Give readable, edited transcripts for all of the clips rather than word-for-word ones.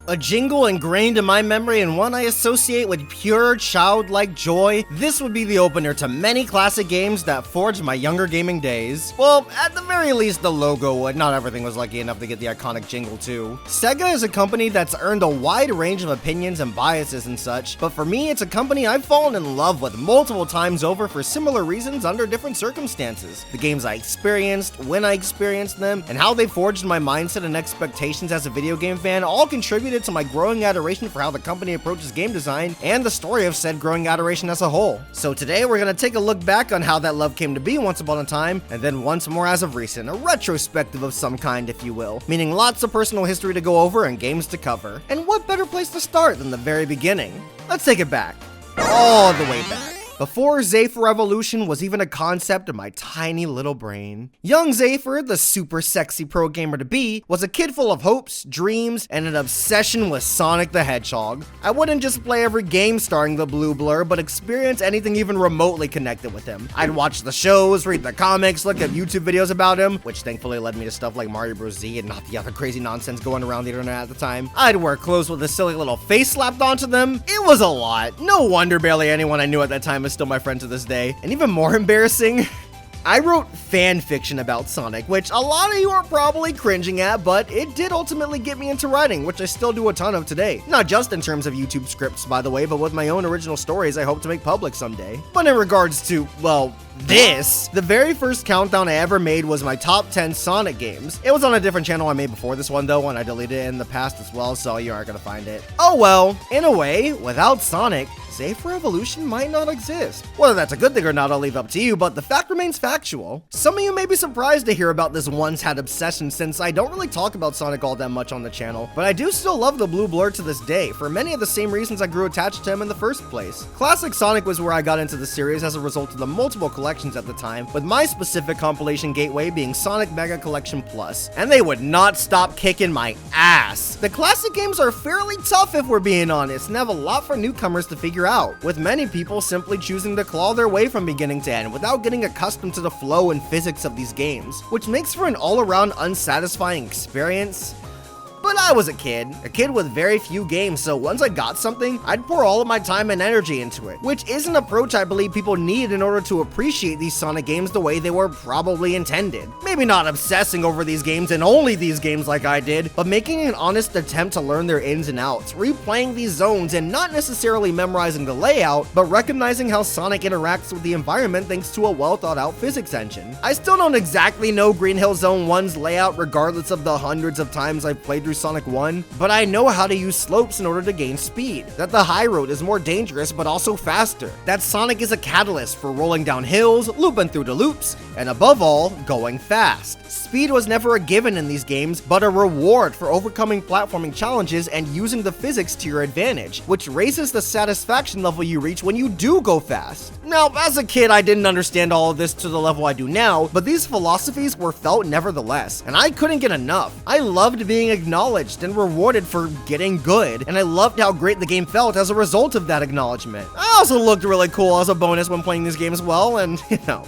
A jingle ingrained in my memory and one I associate with pure childlike joy, this would be the opener to many classic games that forged my younger gaming days. Well, at the very least the logo would, not everything was lucky enough to get the iconic jingle too. Sega is a company that's earned a wide range of opinions and biases and such, but for me it's a company I've fallen in love with multiple times over for similar reasons under different circumstances. The games I experienced, when I experienced them, and how they forged my mindset and expectations as a video game fan all contributed to my growing adoration for how the company approaches game design and the story of said growing adoration as a whole. So today we're gonna take a look back on how that love came to be once upon a time, and then once more as of recent, a retrospective of some kind if you will, meaning lots of personal history to go over and games to cover. And what better place to start than the very beginning? Let's take it back, all the way back. Before ZaffreRevolution was even a concept in my tiny little brain. Young Zaffer, the super sexy pro gamer to be, was a kid full of hopes, dreams, and an obsession with Sonic the Hedgehog. I wouldn't just play every game starring the Blue Blur, but experience anything even remotely connected with him. I'd watch the shows, read the comics, look at YouTube videos about him, which thankfully led me to stuff like Mario Bros. Z and not the other crazy nonsense going around the internet at the time. I'd wear clothes with a silly little face slapped onto them. It was a lot. No wonder barely anyone I knew at that time is still my friend to this day. And even more embarrassing, I wrote fan fiction about Sonic, which a lot of you are probably cringing at, but it did ultimately get me into writing, which I still do a ton of today. Not just in terms of YouTube scripts, by the way, but with my own original stories I hope to make public someday. But in regards to, well, this, the very first countdown I ever made was my top 10 Sonic games. It was on a different channel I made before this one though, and I deleted it in the past as well, so you aren't gonna find it. Oh well, in a way, without Sonic, ZaffreRevolution might not exist. Whether that's a good thing or not, I'll leave up to you, but the fact remains factual. Some of you may be surprised to hear about this once-had obsession since I don't really talk about Sonic all that much on the channel, but I do still love the Blue Blur to this day, for many of the same reasons I grew attached to him in the first place. Classic Sonic was where I got into the series as a result of the multiple collections at the time, with my specific compilation gateway being Sonic Mega Collection Plus, and they would not stop kicking my ass. The classic games are fairly tough if we're being honest, and have a lot for newcomers to figure out, with many people simply choosing to claw their way from beginning to end without getting accustomed to the flow and physics of these games, which makes for an all-around unsatisfying experience. But I was a kid with very few games, so once I got something, I'd pour all of my time and energy into it, which is an approach I believe people need in order to appreciate these Sonic games the way they were probably intended. Maybe not obsessing over these games and only these games like I did, but making an honest attempt to learn their ins and outs, replaying these zones and not necessarily memorizing the layout, but recognizing how Sonic interacts with the environment thanks to a well thought out physics engine. I still don't exactly know Green Hill Zone 1's layout regardless of the hundreds of times I've played through Sonic 1, but I know how to use slopes in order to gain speed, that the high road is more dangerous but also faster, that Sonic is a catalyst for rolling down hills, looping through the loops, and above all, going fast. Speed was never a given in these games, but a reward for overcoming platforming challenges and using the physics to your advantage, which raises the satisfaction level you reach when you do go fast. Now, as a kid, I didn't understand all of this to the level I do now, but these philosophies were felt nevertheless, and I couldn't get enough. I loved being acknowledged and rewarded for getting good, and I loved how great the game felt as a result of that acknowledgement. I also looked really cool as a bonus when playing these games well, and you know,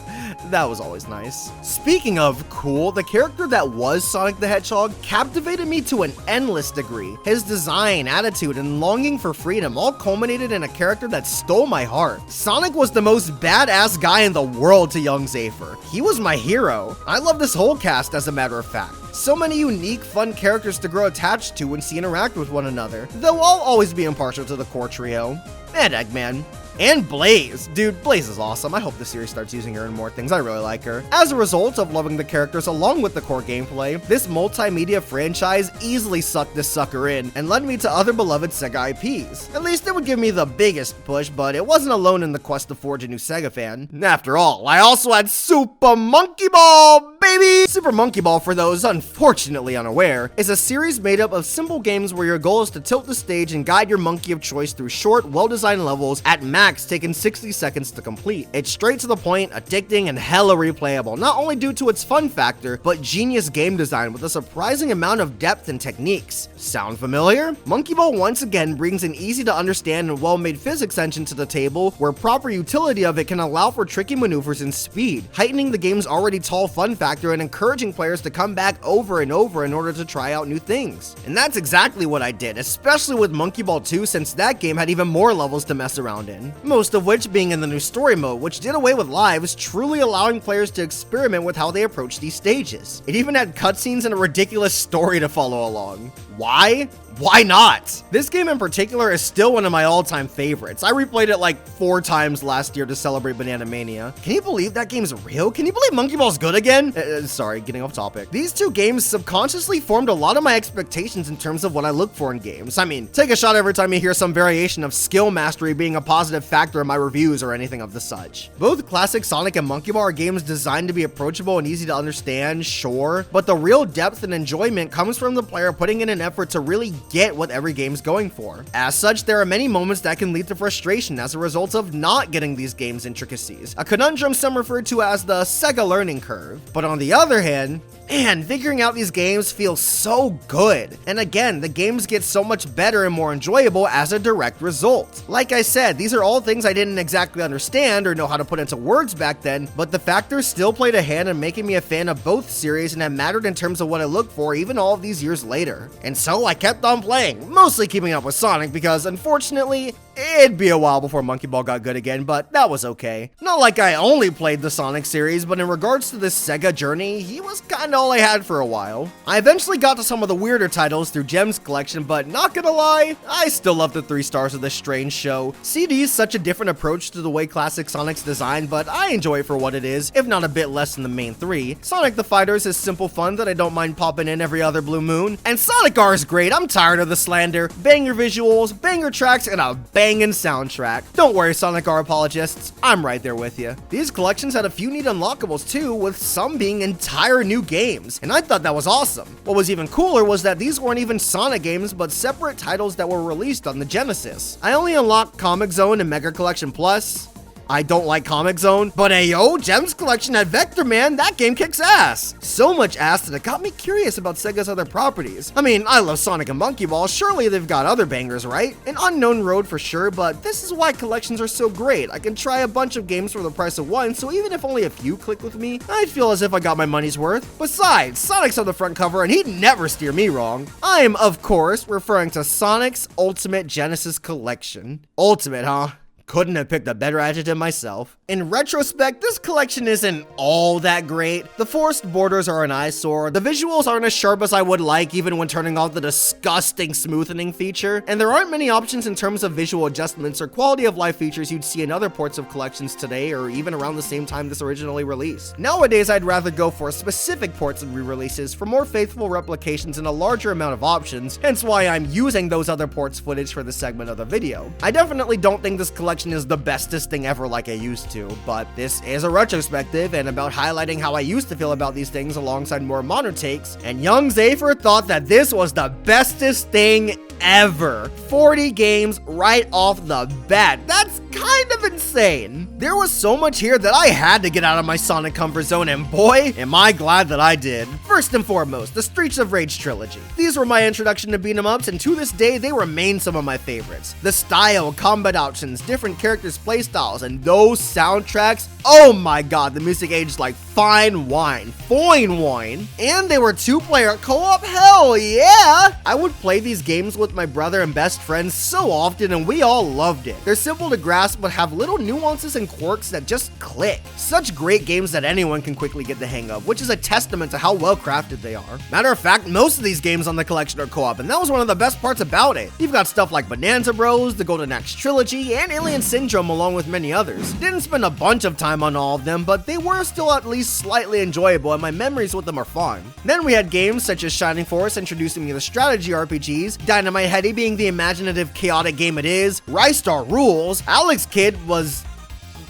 that was always nice. Speaking of cool, the character that was Sonic the Hedgehog captivated me to an endless degree. His design, attitude, and longing for freedom all culminated in a character that stole my heart. Sonic was the most badass guy in the world to young Zaffer. He was my hero. I love this whole cast as a matter of fact. So many unique, fun characters to grow attached to and see interact with one another, though I'll always be impartial to the core trio. And Eggman. And Blaze. Dude, Blaze is awesome. I hope the series starts using her in more things. I really like her. As a result of loving the characters along with the core gameplay, this multimedia franchise easily sucked this sucker in and led me to other beloved Sega IPs. At least it would give me the biggest push, but it wasn't alone in the quest to forge a new Sega fan. After all, I also had Super Monkey Ball, baby! Super Monkey Ball, for those unfortunately unaware, is a series made up of simple games where your goal is to tilt the stage and guide your monkey of choice through short, well-designed levels at max, taking 60 seconds to complete. It's straight to the point, addicting, and hella replayable, not only due to its fun factor, but genius game design with a surprising amount of depth and techniques. Sound familiar? Monkey Ball once again brings an easy to understand and well-made physics engine to the table, where proper utility of it can allow for tricky maneuvers and speed, heightening the game's already tall fun factor factor and encouraging players to come back over and over in order to try out new things. And that's exactly what I did, especially with Monkey Ball 2, since that game had even more levels to mess around in. Most of which being in the new story mode, which did away with lives, truly allowing players to experiment with how they approach these stages. It even had cutscenes and a ridiculous story to follow along. Why? Why not? This game in particular is still one of my all-time favorites. I replayed it like 4 times last year to celebrate Banana Mania. Can you believe that game's real? Can you believe Monkey Ball's good again? Sorry, getting off topic. These two games subconsciously formed a lot of my expectations in terms of what I look for in games. I mean, take a shot every time you hear some variation of skill mastery being a positive factor in my reviews or anything of the such. Both classic Sonic and Monkey Ball are games designed to be approachable and easy to understand, sure, but the real depth and enjoyment comes from the player putting in an effort to really get what every game's going for. As such, there are many moments that can lead to frustration as a result of not getting these games' intricacies, a conundrum some refer to as the Sega learning curve. But on the other hand, man, figuring out these games feels so good. And again, the games get so much better and more enjoyable as a direct result. Like I said, these are all things I didn't exactly understand or know how to put into words back then, but the factors still played a hand in making me a fan of both series and have mattered in terms of what I look for even all of these years later. And so I kept on playing, mostly keeping up with Sonic because unfortunately, it'd be a while before Monkey Ball got good again, but that was okay. Not like I only played the Sonic series, but in regards to this Sega journey, he was kinda all I had for a while. I eventually got to some of the weirder titles through Gems collection, but not gonna lie, I still love the 3 stars of this strange show. CD is such a different approach to the way classic Sonic's designed, but I enjoy it for what it is, if not a bit less than the main 3. Sonic the Fighters is simple fun that I don't mind popping in every other blue moon, and Sonic R is great. I'm tired of the slander. Banger visuals, banger tracks, and a bangin' soundtrack. Don't worry, Sonic R apologists, I'm right there with you. These collections had a few neat unlockables too, with some being entire new games, and I thought that was awesome. What was even cooler was that these weren't even Sonic games, but separate titles that were released on the Genesis. I only unlocked Comic Zone and Mega Collection Plus. I don't like Comic Zone, but ayo, Gems Collection had Vectorman, that game kicks ass. So much ass that it got me curious about Sega's other properties. I mean, I love Sonic and Monkey Ball, surely they've got other bangers, right? An unknown road for sure, but this is why collections are so great. I can try a bunch of games for the price of one, so even if only a few click with me, I feel as if I got my money's worth. Besides, Sonic's on the front cover and he'd never steer me wrong. I am, of course, referring to Sonic's Ultimate Genesis Collection. Ultimate, huh? Couldn't have picked a better adjective myself. In retrospect, this collection isn't all that great. The forced borders are an eyesore, the visuals aren't as sharp as I would like even when turning off the disgusting smoothing feature, and there aren't many options in terms of visual adjustments or quality of life features you'd see in other ports of collections today or even around the same time this originally released. Nowadays, I'd rather go for specific ports and re-releases for more faithful replications and a larger amount of options, hence why I'm using those other ports footage for this segment of the video. I definitely don't think this collection is the bestest thing ever like I used to, but this is a retrospective and about highlighting how I used to feel about these things alongside more modern takes, and young Zaffer thought that this was the bestest thing ever. 40 games right off the bat. That's kind of insane. There was so much here that I had to get out of my Sonic comfort zone, and boy, am I glad that I did. First and foremost, the Streets of Rage trilogy. These were my introduction to beat 'em ups, and to this day, they remain some of my favorites. The style, combat options, different characters' playstyles, and those soundtracks, oh my god, the music aged like fine wine. Fine wine. And they were 2-player co-op, hell yeah! I would play these games with my brother and best friends so often, and we all loved it. They're simple to grasp, but have little nuances and quirks that just click. Such great games that anyone can quickly get the hang of, which is a testament to how well crafted they are. Matter of fact, most of these games on the collection are co-op, and that was one of the best parts about it. You've got stuff like Bonanza Bros, the Golden Axe trilogy, and Alien Syndrome along with many others. Didn't spend a bunch of time on all of them, but they were still at least slightly enjoyable, and my memories with them are fun. Then we had games such as Shining Force introducing me to strategy RPGs, Dynamite Heady being the imaginative, chaotic game it is, Rice Star rules, Alex Kidd was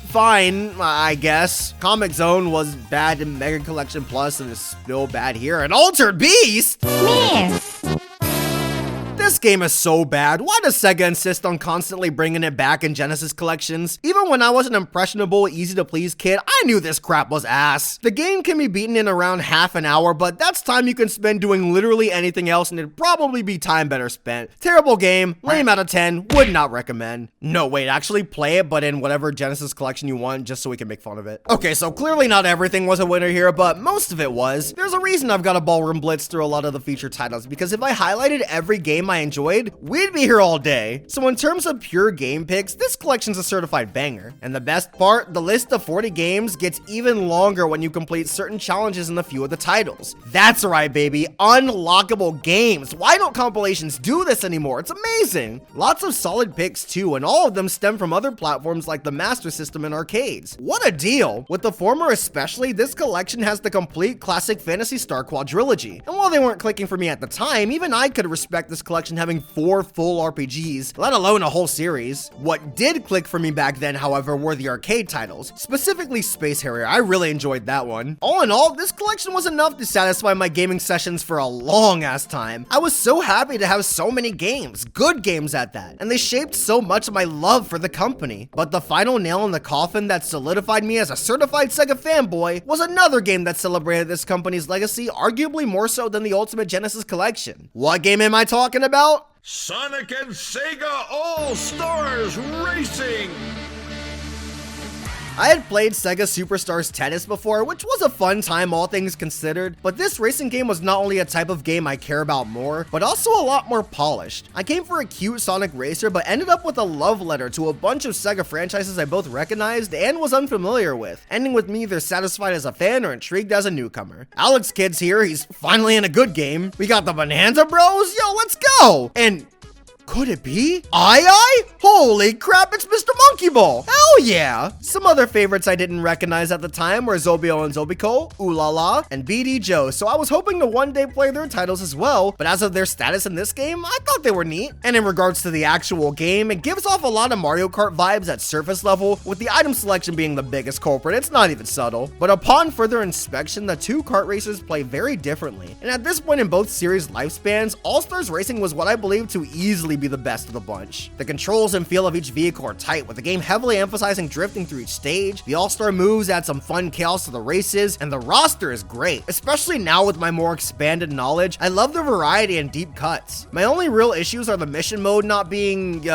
fine, I guess. Comic Zone was bad in Mega Collection Plus and is still bad here, and Altered Beast! Miss! This game is so bad. Why does Sega insist on constantly bringing it back in Genesis collections? Even when I was an impressionable, easy-to-please kid, I knew this crap was ass. The game can be beaten in around half an hour, but that's time you can spend doing literally anything else, and it'd probably be time better spent. Terrible game, lame out of 10, would not recommend. No, wait, actually play it, but in whatever Genesis collection you want, just so we can make fun of it. Okay, so clearly not everything was a winner here, but most of it was. There's a reason I've got a ballroom blitz through a lot of the featured titles, because if I highlighted every game I enjoyed, we'd be here all day. So in terms of pure game picks, this collection's a certified banger. And the best part, the list of 40 games gets even longer when you complete certain challenges in a few of the titles. That's right, baby, unlockable games. Why don't compilations do this anymore? It's amazing. Lots of solid picks too, and all of them stem from other platforms like the Master System and arcades. What a deal! With the former especially, this collection has the complete classic Phantasy Star quadrilogy. And while they weren't clicking for me at the time, even I could respect this collection having 4 full RPGs, let alone a whole series. What did click for me back then, however, were the arcade titles, specifically Space Harrier. I really enjoyed that one. All in all, this collection was enough to satisfy my gaming sessions for a long ass time. I was so happy to have so many games, good games at that, and they shaped so much of my love for the company. But the final nail in the coffin that solidified me as a certified Sega fanboy was another game that celebrated this company's legacy, arguably more so than the Ultimate Genesis collection. What game am I talking about? Sonic and Sega All-Stars Racing! I had played Sega Superstars Tennis before, which was a fun time all things considered, but this racing game was not only a type of game I care about more, but also a lot more polished. I came for a cute Sonic racer, but ended up with a love letter to a bunch of Sega franchises I both recognized and was unfamiliar with, ending with me either satisfied as a fan or intrigued as a newcomer. Alex Kidd's here, he's finally in a good game. We got the Bonanza Bros, yo, let's go! And could it be? I? Holy crap, it's Mr. Monkey Ball! Hell yeah! Some other favorites I didn't recognize at the time were Zobio and Zobiko, Ooh La La, and BD Joe, so I was hoping to one day play their titles as well, but as of their status in this game, I thought they were neat. And in regards to the actual game, it gives off a lot of Mario Kart vibes at surface level, with the item selection being the biggest culprit. It's not even subtle. But upon further inspection, the two kart racers play very differently, and at this point in both series' lifespans, All-Stars Racing was what I believe to easily be the best of the bunch. The controls and feel of each vehicle are tight, with the game heavily emphasizing drifting through each stage. The all-star moves add some fun chaos to the races, and the roster is great, especially now with my more expanded knowledge. I love the variety and deep cuts. My only real issues are the mission mode not being,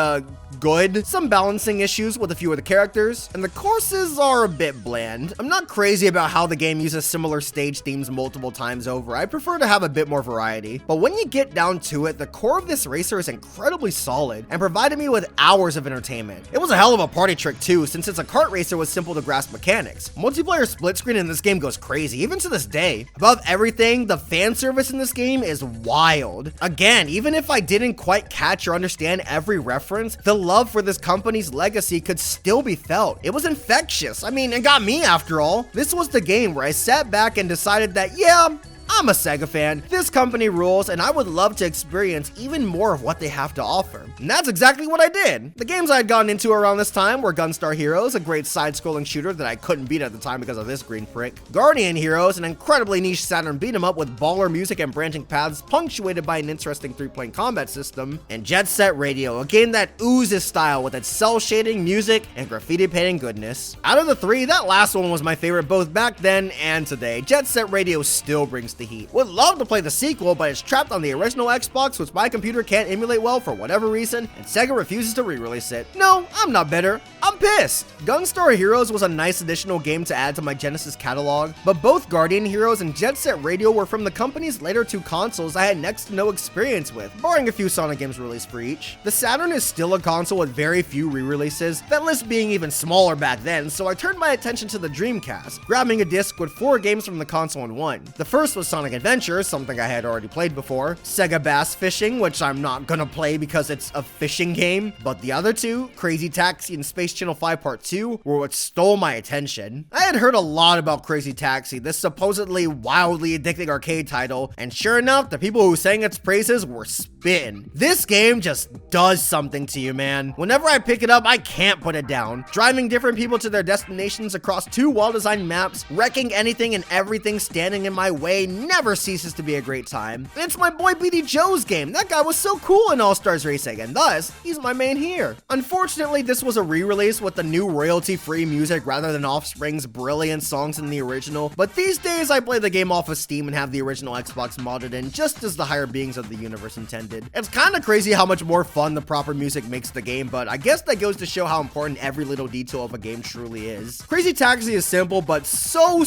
good, some balancing issues with a few of the characters, and the courses are a bit bland. I'm not crazy about how the game uses similar stage themes multiple times over. I prefer to have a bit more variety. But when you get down to it, the core of this racer is incredibly solid and provided me with hours of entertainment. It was a hell of a party trick too, since it's a kart racer with simple to grasp mechanics. Multiplayer split screen in this game goes crazy, even to this day. Above everything, the fan service in this game is wild. Again, even if I didn't quite catch or understand every reference, the love for this company's legacy could still be felt. It was infectious. I mean, it got me after all. This was the game where I sat back and decided that, yeah, I'm a Sega fan, this company rules, and I would love to experience even more of what they have to offer. And that's exactly what I did. The games I had gotten into around this time were Gunstar Heroes, a great side-scrolling shooter that I couldn't beat at the time because of this green prick, Guardian Heroes, an incredibly niche Saturn beat-em-up with baller music and branching paths punctuated by an interesting 3-point combat system, and Jet Set Radio, a game that oozes style with its cell shading, music, and graffiti painting goodness. Out of the three, that last one was my favorite both back then and today. Jet Set Radio still brings the heat. Would love to play the sequel, but it's trapped on the original Xbox, which my computer can't emulate well for whatever reason, and Sega refuses to re-release it. No, I'm not bitter. I'm pissed. Gunstar Heroes was a nice additional game to add to my Genesis catalog, but both Guardian Heroes and Jet Set Radio were from the company's later two consoles I had next to no experience with, barring a few Sonic games released for each. The Saturn is still a console with very few re-releases, that list being even smaller back then, so I turned my attention to the Dreamcast, grabbing a disc with 4 games from the console in one. The first was Sonic Adventure, something I had already played before, Sega Bass Fishing, which I'm not gonna play because it's a fishing game, but the other two, Crazy Taxi and Space Channel 5 Part 2, were what stole my attention. I had heard a lot about Crazy Taxi, this supposedly wildly addicting arcade title, and sure enough, the people who sang its praises were spitting. This game just does something to you, man. Whenever I pick it up, I can't put it down. Driving different people to their destinations across 2 well-designed maps, wrecking anything and everything standing in my way, never ceases to be a great time. And it's my boy BD Joe's game. That guy was so cool in All-Stars Racing, and thus, he's my main here. Unfortunately, this was a re-release with the new royalty-free music rather than Offspring's brilliant songs in the original, but these days I play the game off of Steam and have the original Xbox modded in just as the higher beings of the universe intended. It's kinda crazy how much more fun the proper music makes the game, but I guess that goes to show how important every little detail of a game truly is. Crazy Taxi is simple, but so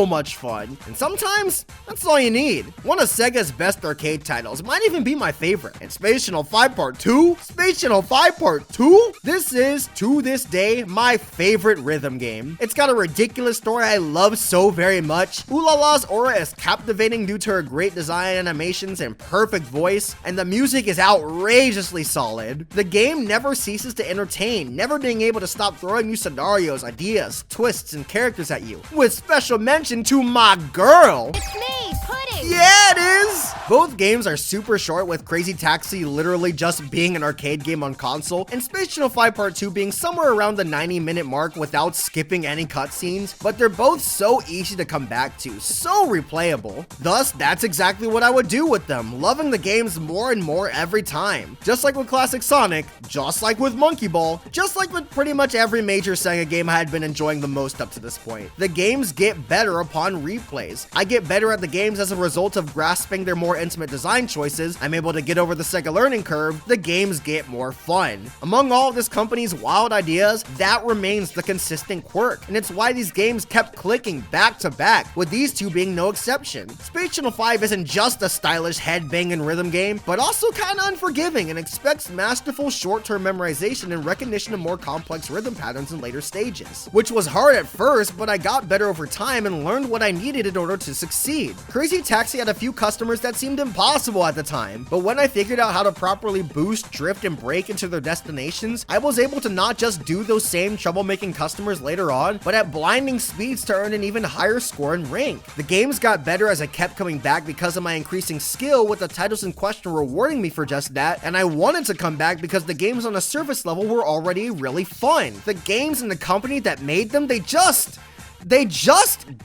much fun. And sometimes, that's all you need. One of Sega's best arcade titles, might even be my favorite. And Space Channel 5 Part 2? Space Channel 5 Part 2? This is, to this day, my favorite rhythm game. It's got a ridiculous story I love so very much. Ulala's aura is captivating due to her great design, animations, and perfect voice, and the music is outrageously solid. The game never ceases to entertain, never being able to stop throwing new scenarios, ideas, twists, and characters at you. With special mention to my girl. It's me, Pudding! Yeah, it is! Both games are super short, with Crazy Taxi literally just being an arcade game on console, and Space Channel 5 Part 2 being somewhere around the 90-minute mark without skipping any cutscenes, but they're both so easy to come back to, so replayable. Thus, that's exactly what I would do with them, loving the games more and more every time. Just like with classic Sonic, just like with Monkey Ball, just like with pretty much every major Sega game I had been enjoying the most up to this point. The games get better upon replays. I get better at the games as a result of grasping their more intimate design choices. I'm able to get over the Sega learning curve. The games get more fun. Among all of this company's wild ideas, that remains the consistent quirk, and it's why these games kept clicking back to back, with these two being no exception. Space Channel 5 isn't just a stylish headbanging rhythm game, but also kinda unforgiving and expects masterful short-term memorization and recognition of more complex rhythm patterns in later stages. Which was hard at first, but I got better over time and learned what I needed in order to succeed. Crazy Taxi had a few customers that seemed impossible at the time, but when I figured out how to properly boost, drift, and brake into their destinations, I was able to not just do those same troublemaking customers later on, but at blinding speeds to earn an even higher score and rank. The games got better as I kept coming back because of my increasing skill, with the titles in question rewarding me for just that, and I wanted to come back because the games on a surface level were already really fun. The games and the company that made them, they just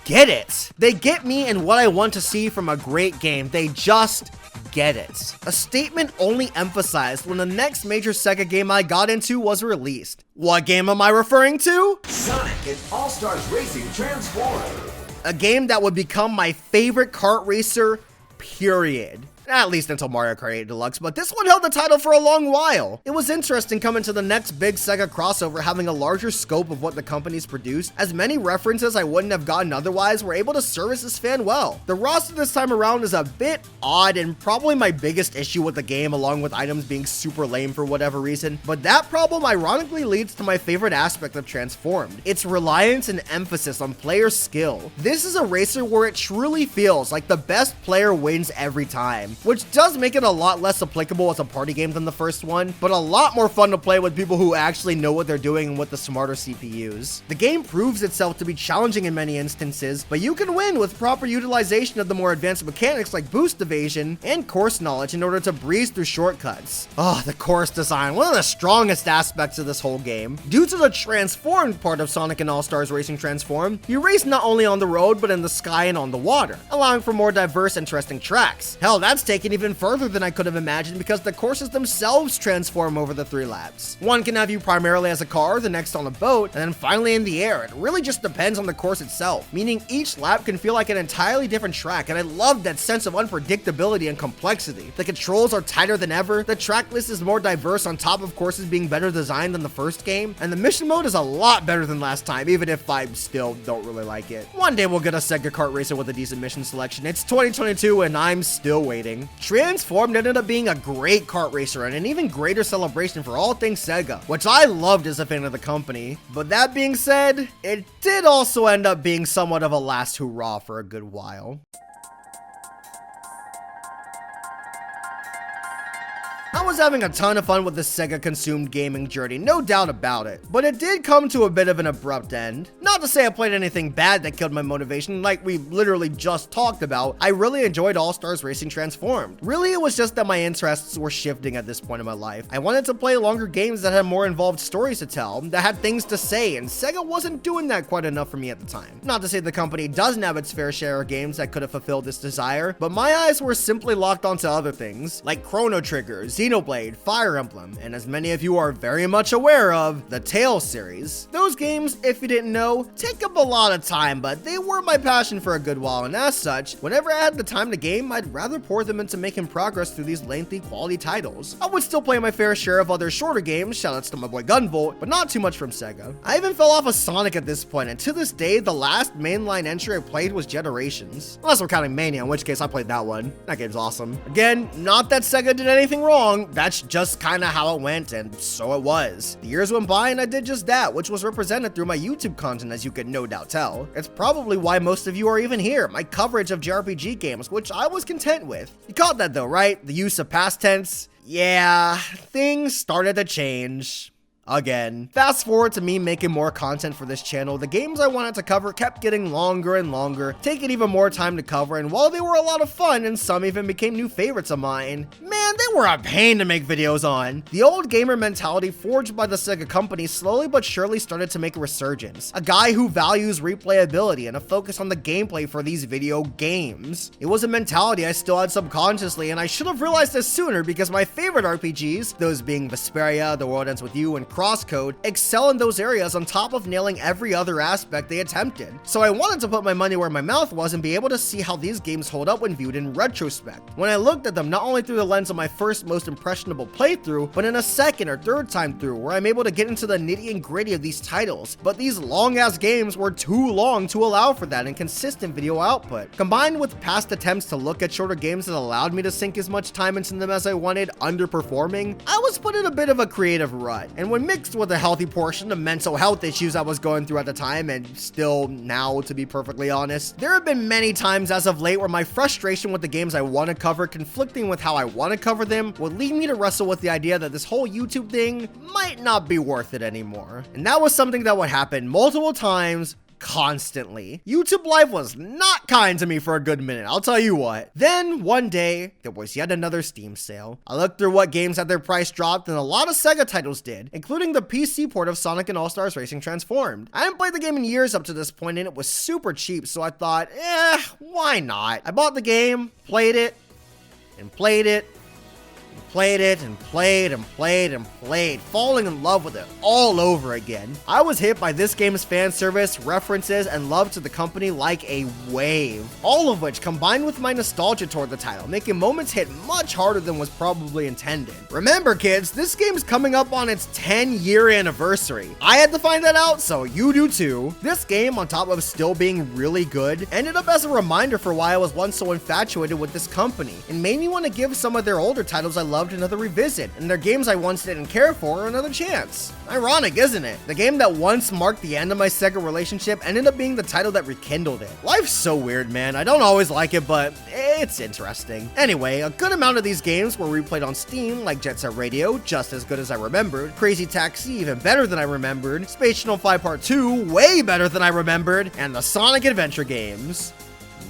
get it. They get me and what I want to see from a great game. They just get it. A statement only emphasized when the next major Sega game I got into was released. What game am I referring to? Sonic and All-Stars Racing Transform. A game that would become my favorite kart racer, period. At least until Mario Kart 8 Deluxe, but this one held the title for a long while. It was interesting coming to the next big Sega crossover having a larger scope of what the companies produced, as many references I wouldn't have gotten otherwise were able to service this fan well. The roster this time around is a bit odd and probably my biggest issue with the game, along with items being super lame for whatever reason, but that problem ironically leads to my favorite aspect of Transformed, its reliance and emphasis on player skill. This is a racer where it truly feels like the best player wins every time, which does make it a lot less applicable as a party game than the first one, but a lot more fun to play with people who actually know what they're doing and with the smarter CPUs. The game proves itself to be challenging in many instances, but you can win with proper utilization of the more advanced mechanics like boost evasion and course knowledge in order to breeze through shortcuts. Oh, the course design, one of the strongest aspects of this whole game. Due to the transformed part of Sonic and All-Stars Racing Transform, you race not only on the road, but in the sky and on the water, allowing for more diverse, interesting tracks. Hell, that's taken even further than I could have imagined because the courses themselves transform over the 3 laps. One can have you primarily as a car, the next on a boat, and then finally in the air. It really just depends on the course itself, meaning each lap can feel like an entirely different track, and I love that sense of unpredictability and complexity. The controls are tighter than ever, the track list is more diverse on top of courses being better designed than the first game, and the mission mode is a lot better than last time, even if I still don't really like it. One day we'll get a Sega kart racer with a decent mission selection. It's 2022 and I'm still waiting. Transformed ended up being a great kart racer and an even greater celebration for all things Sega, which I loved as a fan of the company. But that being said, it did also end up being somewhat of a last hurrah for a good while. I was having a ton of fun with the Sega consumed gaming journey, no doubt about it, but it did come to a bit of an abrupt end. Not Not to say I played anything bad that killed my motivation, like we literally just talked about. I really enjoyed All-Stars Racing Transformed. Really, it was just that my interests were shifting at this point in my life. I wanted to play longer games that had more involved stories to tell, that had things to say, and Sega wasn't doing that quite enough for me at the time. Not to say the company doesn't have its fair share of games that could have fulfilled this desire, but my eyes were simply locked onto other things, like Chrono Trigger, Xenoblade, Fire Emblem, and as many of you are very much aware of, the Tales series. Those games, if you didn't know, take up a lot of time, but they were my passion for a good while, and as such, whenever I had the time to game, I'd rather pour them into making progress through these lengthy quality titles. I would still play my fair share of other shorter games, shoutouts to my boy Gunvolt, but not too much from Sega. I even fell off of Sonic at this point, and to this day, the last mainline entry I played was Generations. Unless we're counting Mania, in which case I played that one. That game's awesome. Again, not that Sega did anything wrong, that's just kinda how it went, and so it was. The years went by and I did just that, which was represented through my YouTube content, as you could no doubt tell. It's probably why most of you are even here, my coverage of JRPG games, which I was content with. You caught that though, right? The use of past tense? Yeah, things started to change. Again. Fast forward to me making more content for this channel, the games I wanted to cover kept getting longer and longer, taking even more time to cover, and while they were a lot of fun and some even became new favorites of mine, man, they were a pain to make videos on. The old gamer mentality forged by the Sega company slowly but surely started to make a resurgence. A guy who values replayability and a focus on the gameplay for these video games. It was a mentality I still had subconsciously, and I should have realized this sooner because my favorite RPGs, those being Vesperia, The World Ends With You, and Crosscode, excel in those areas on top of nailing every other aspect they attempted. So I wanted to put my money where my mouth was and be able to see how these games hold up when viewed in retrospect. When I looked at them not only through the lens of my first most impressionable playthrough, but in a second or third time through where I'm able to get into the nitty and gritty of these titles. But these long ass games were too long to allow for that in consistent video output. Combined with past attempts to look at shorter games that allowed me to sink as much time into them as I wanted, underperforming, I was put in a bit of a creative rut. And when mixed with a healthy portion of mental health issues I was going through at the time, and still now to be perfectly honest, there have been many times as of late where my frustration with the games I want to cover conflicting with how I want to cover them would lead me to wrestle with the idea that this whole YouTube thing might not be worth it anymore. And that was something that would happen multiple times, constantly. YouTube life was not kind to me for a good minute, I'll tell you what. Then, one day, there was yet another Steam sale. I looked through what games had their price dropped, and a lot of Sega titles did, including the PC port of Sonic and All-Stars Racing Transformed. I hadn't played the game in years up to this point, and it was super cheap, so I thought, why not? I bought the game, played it, and played it, played it, and played and played and played, falling in love with it all over again. I was hit by this game's fan service, references, and love to the company like a wave, all of which combined with my nostalgia toward the title, making moments hit much harder than was probably intended. Remember kids, this game's coming up on its 10-year anniversary. I had to find that out, so you do too. This game, on top of still being really good, ended up as a reminder for why I was once so infatuated with this company, and made me want to give some of their older titles I loved another revisit, and their games I once didn't care for another chance. Ironic, isn't it? The game that once marked the end of my Sega relationship ended up being the title that rekindled it. Life's so weird, man. I don't always like it, but it's interesting. Anyway, a good amount of these games were replayed on Steam, like Jet Set Radio, just as good as I remembered, Crazy Taxi, even better than I remembered, Space Channel 5 Part 2, way better than I remembered, and the Sonic Adventure games.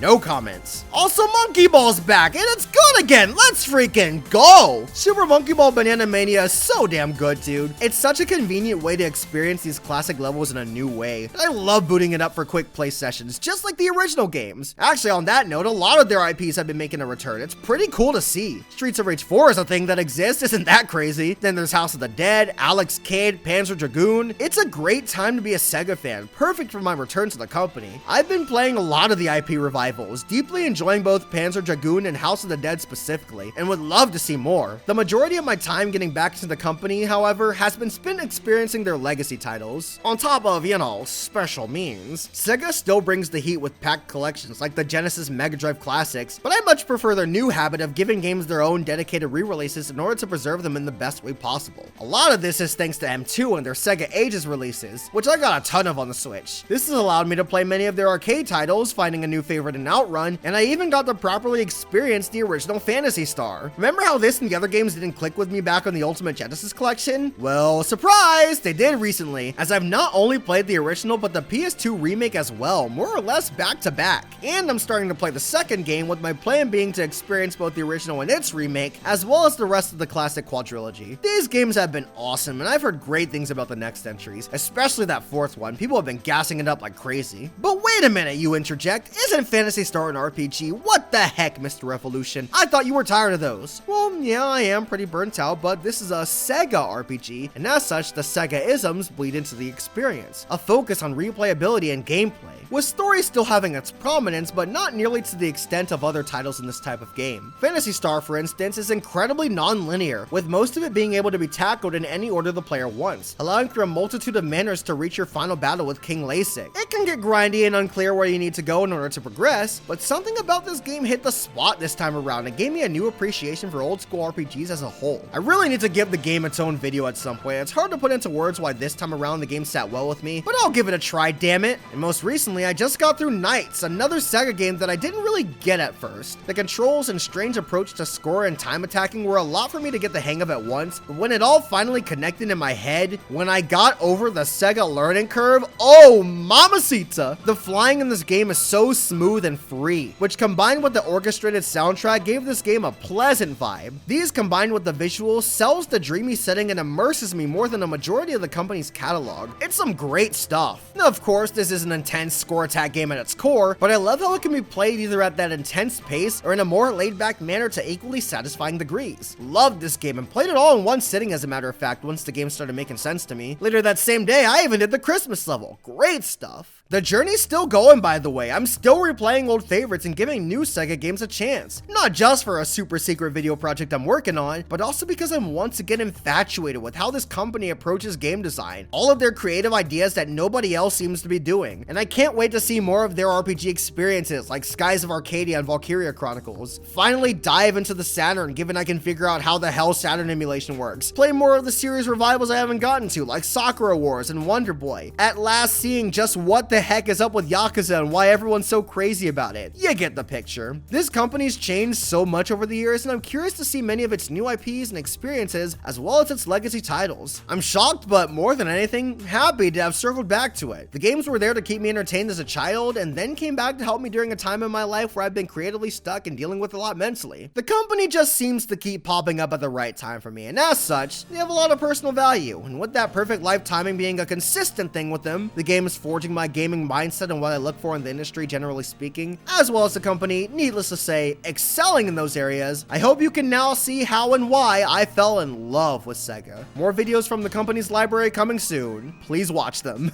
No comments. Also, Monkey Ball's back, and it's good again. Let's freaking go. Super Monkey Ball Banana Mania is so damn good, dude. It's such a convenient way to experience these classic levels in a new way. And I love booting it up for quick play sessions, just like the original games. Actually, on that note, a lot of their IPs have been making a return. It's pretty cool to see. Streets of Rage 4 is a thing that exists. Isn't that crazy? Then there's House of the Dead, Alex Kidd, Panzer Dragoon. It's a great time to be a Sega fan, perfect for my return to the company. I've been playing a lot of the IP revivals, deeply enjoying both Panzer Dragoon and House of the Dead specifically, and would love to see more. The majority of my time getting back into the company, however, has been spent experiencing their legacy titles. On top of, you know, special means, Sega still brings the heat with packed collections like the Genesis Mega Drive classics, but I much prefer their new habit of giving games their own dedicated re-releases in order to preserve them in the best way possible. A lot of this is thanks to M2 and their Sega Ages releases, which I got a ton of on the Switch. This has allowed me to play many of their arcade titles, finding a new favorite in Outrun, and I even got to properly experience the original original Phantasy Star. Remember how this and the other games didn't click with me back on the Ultimate Genesis collection? Well, surprise, they did recently, as I've not only played the original but the PS2 remake as well, more or less back to back. And I'm starting to play the second game, with my plan being to experience both the original and its remake, as well as the rest of the classic quadrilogy. These games have been awesome, and I've heard great things about the next entries, especially that fourth one. People have been gassing it up like crazy. But wait a minute, you interject, isn't Phantasy Star an RPG? What the heck, Mr. Revolution? I thought you were tired of those. Well, yeah, I am pretty burnt out, but this is a Sega RPG, and as such, the Sega-isms bleed into the experience. A focus on replayability and gameplay, with story still having its prominence, but not nearly to the extent of other titles in this type of game. Phantasy Star, for instance, is incredibly non-linear, with most of it being able to be tackled in any order the player wants, allowing for a multitude of manners to reach your final battle with King Lasik. It can get grindy and unclear where you need to go in order to progress, but something about this game hit the spot this time around and gave me a new appreciation for old school RPGs as a whole. I really need to give the game its own video at some point. It's hard to put into words why this time around the game sat well with me, but I'll give it a try, damn it. And most recently, I just got through Knights, another Sega game that I didn't really get at first. The controls and strange approach to score and time attacking were a lot for me to get the hang of at once, but when it all finally connected in my head, when I got over the Sega learning curve, oh mamacita! The flying in this game is so smooth and free, which combined with the orchestrated soundtrack gave this game a pleasant vibe. These combined with the visuals sells the dreamy setting and immerses me more than a majority of the company's catalog. It's some great stuff. Now, of course, this is an intense score attack game at its core, but I love how it can be played either at that intense pace or in a more laid-back manner to equally satisfying degrees. Loved this game and played it all in one sitting, as a matter of fact, once the game started making sense to me. Later that same day, I even did the Christmas level. Great stuff. The journey's still going, by the way. I'm still replaying old favorites and giving new Sega games a chance. Not just for a super secret video project I'm working on, but also because I'm once again infatuated with how this company approaches game design. All of their creative ideas that nobody else seems to be doing. And I can't wait to see more of their RPG experiences like Skies of Arcadia and Valkyria Chronicles. Finally dive into the Saturn, given I can figure out how the hell Saturn emulation works. Play more of the series revivals I haven't gotten to, like Sakura Wars and Wonder Boy. At last seeing just what the heck is up with Yakuza and why everyone's so crazy about it. You get the picture. This company's changed so much over the years, and I'm curious to see many of its new IPs and experiences, as well as its legacy titles. I'm shocked, but more than anything, happy to have circled back to it. The games were there to keep me entertained as a child, and then came back to help me during a time in my life where I've been creatively stuck and dealing with a lot mentally. The company just seems to keep popping up at the right time for me, and as such, they have a lot of personal value. And with that perfect life timing being a consistent thing with them, the game is forging my gaming mindset and what I look for in the industry, generally speaking, as well as the company, needless to say, excelling in those areas. I hope you can now see how and why I fell in love with Sega. More videos from the company's library coming soon. Please watch them.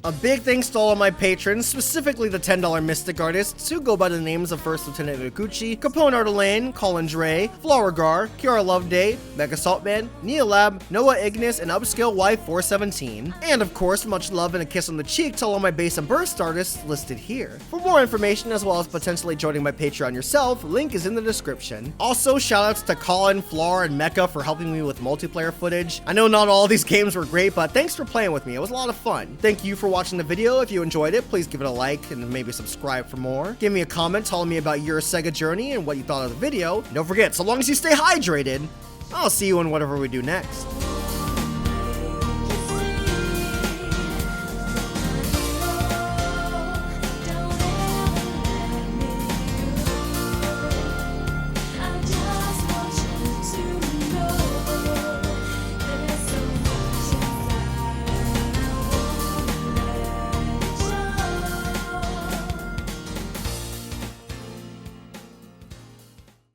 A big thanks to all of my patrons, specifically the $10 Mystic artists who go by the names of First Lieutenant Ikuchi, Capone Ardelane, Collin Dre, Flowergar, Kiara Loveday, Mecha Saltman, Neolab, Noah Ignis, and Upscale Wife 417. And of course, much love and a kiss on the cheek to all of my base and burst artists listed here. For more information, as well as potentially joining my Patreon yourself, link is in the description. Also, shoutouts to Collin, Flar, and Mecha for helping me with multiplayer footage. I know not all these games were great, but thanks for playing with me. It was a lot of fun. Thank you for watching the video. If you enjoyed it, please give it a like and maybe subscribe for more. Give me a comment telling me about your Sega journey and what you thought of the video. And don't forget, so long as you stay hydrated, I'll see you in whatever we do next.